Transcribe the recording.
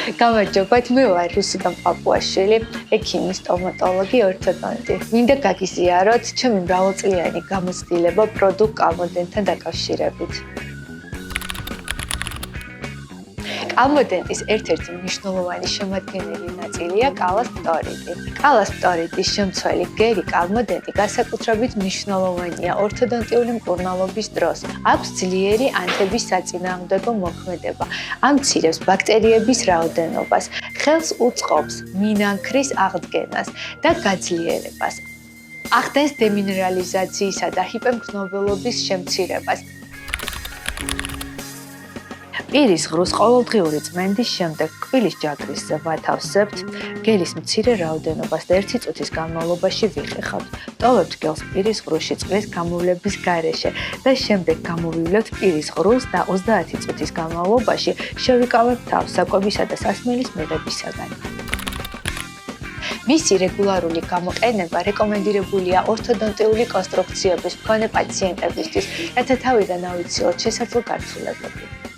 გამარჯობათ, მე ვარ რუსუდან პაპუაშვილი, ექიმი, სტომატოლოგი, ორთოდონტი. მინდა გაგიზიაროთ ჩემი მრავალწლიანი გამოცდილება პროდუქტ კალმოდენტთან დაკავშირებით. კალმოდენტის ერთ-ერთი მნიშვნელოვანი შემადგენელი ნაწილია კალასპტორიდი. კალასპტორიდის შემცველი გელი კალმოდენტი განსაკუთრებით მნიშვნელოვანია ორთოდონტიული მკურნალობის დროს. აქვს ძლიერი ანთების საწინააღმდეგო მოქმედება, ამცირებს ბაქტერიების რაოდენობას, ხელს უწყობს მინანქრის აღდგენას და გაძლიერებას. ახდენს დემინერალიზაციისა და ჰიპერმგრძნობელობის შემცირებას. პირის ღრუს ყოველდღიური წმენდის შემდეგ კბილის ჯაგრისზე ვათავსებთ, გელის მცირე რაოდენობას და 1 წუთის განმავლობაში ვიხეხავთ. ტოვებთ გელს პირის ღრუში წყლის გამოვლების გარეშე და შემდეგ გამოვივლებთ პირის ღრუს და 30 წუთის განმავლობაში შევიკავებთ თავს საკვებისა და სასმელის მიღებისაგან. მისი რეგულარული გამოყენება რეკომენდირებულია ორთოდონტიული კონსტრუქციების მქონე პაციენტებისთვის, რათა თავიდან ავიცილოთ შესაძლო გარცულებები.